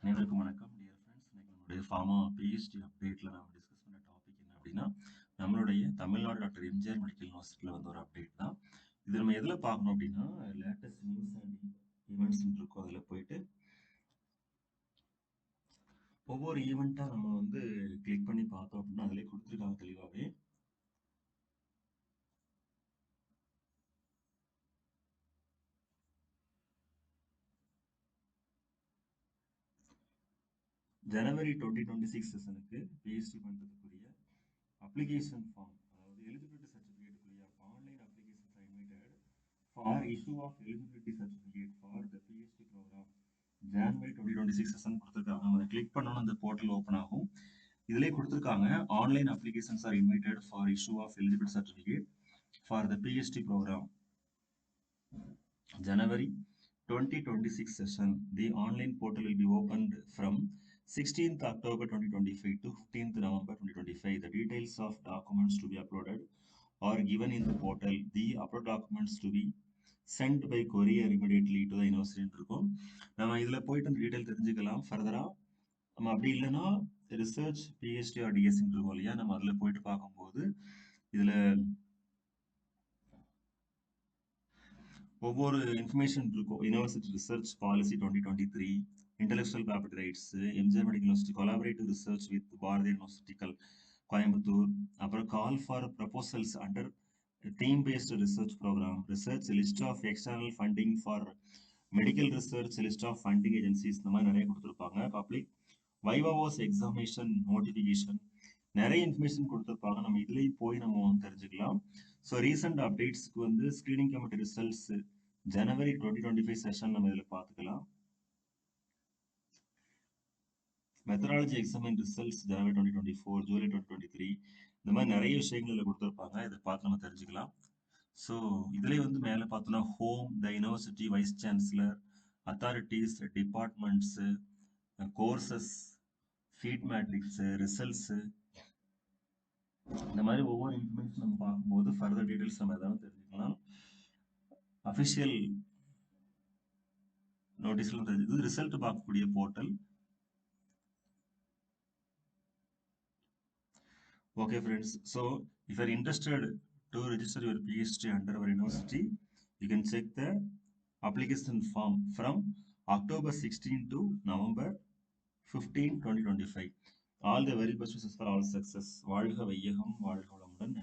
அனைவருக்கும் வணக்கம் dear friends. இன்னைக்கு நம்மளுடைய ஃபார்மா பிஹெச்டி அப்டேட்ல நம்ம டிஸ்கஸ் பண்ண டாபிக் என்ன அப்படின்னா, நம்மளுடைய தமிழ்நாடு டாக்டர் எம்ஜிஆர் மெடிக்கல் யூனிவர்சிட்டியில் வந்து ஒரு அப்டேட் தான். இது நம்ம எதில் பார்க்கணும் அப்படின்னா, லேட்டஸ்ட் நியூஸ் அண்ட் ஈவெண்ட்ஸ் இருக்கும். அதில் போயிட்டு ஒவ்வொரு ஈவெண்ட்டாக நம்ம வந்து கிளிக் பண்ணி பார்த்தோம் அப்படின்னா அதிலே கொடுத்துருக்காங்க தெளிவாகவே. ஜனவரி 2026 செஷனுக்கு பிஹெச்டி பண்ணுறதுக்குரிய அப்ளிகேஷன் ஃபார்ம், அதாவது எலிஜிபிலிட்டி சர்டிஃபிகேட்டுக்குரிய online applications are invited for issue of eligibility certificate for the PhD programme January 2026 session கொடுத்துருக்காங்க. நம்ம அதை கிளிக் பண்ணோம்னா அந்த போர்ட்டல் ஓப்பன் ஆகும். இதிலே கொடுத்துருக்காங்க online applications are invited for issue of eligibility certificate for the PhD programme January 2026 session. The online portal will be opened from 16th October 2025 to 15th November 2025. The details of documents to be uploaded are given in the portal. The upload documents to be sent by courier immediately to the university இருக்கும். நம்ம இதில் போயிட்டு அந்த detail தெரிஞ்சுக்கலாம் ஃபர்தராக. நம்ம அப்படி இல்லைன்னா ரிசர்ச் பிஹெச்டி ஆர் டிஎஸ்சின்னு இருக்கும் இல்லையா, நம்ம அதில் போயிட்டு பார்க்கும்போது இதில் ஒவ்வொரு இன்ஃபர்மேஷன் இருக்கும். University research policy 2023, intellectual property rights, MGR medical university collaborative research with Bharathiya யூனிவர்சிட்டிகள் கோயம்புத்தூர், அப்புறம் call for proposals under theme based research programme, research list of external funding for medical research, list of funding agencies, இந்த மாதிரி நிறைய கொடுத்துருப்பாங்க. Public viva voce examination notification, நிறைய information கொடுத்துருப்பாங்க. நம்ம இதுலேயும் போய் நம்ம வந்து தெரிஞ்சுக்கலாம். ஸோ ரீசெண்ட் அப்டேட்ஸ்க்கு வந்து ஸ்க்ரீனிங் கமிட்டி ரிசல்ட்ஸ் ஜனவரி 2025 செஷன் நம்ம இதில் பார்த்துக்கலாம். மெத்தடாலஜி எக்ஸாமின் ரிசல்ட்ஸ் ஜனவரி 2024, ஜூலை 2023, இந்த மாதிரி நிறைய விஷயங்கள் இதில் கொடுத்துருப்பாங்க. இதை பார்த்து நம்ம தெரிஞ்சுக்கலாம். ஸோ இதுலேயே வந்து மேலே பார்த்தோன்னா home, the university, vice chancellor, authorities, departments, courses, fee matrix, results, இந்த மாதிரி ஒவ்வொரு இன்ஃபர்மேஷன் நம்ம பார்க்கும்போது ஃபர்தர் டீடைல்ஸ் நம்ம எதாவது தெரிஞ்சுக்கலாம். அஃபிஷியல் நோட்டீஸ்ல தெரிஞ்சது ரிசல்ட் பார்க்கக்கூடிய portal. Okay friends, so if you are interested to register your PhD under our university, you can check the application form from October 16 to November 15, 2025. All the very best wishes for all success. வாழ்க வையகம், வாழ்க வளமுடன்.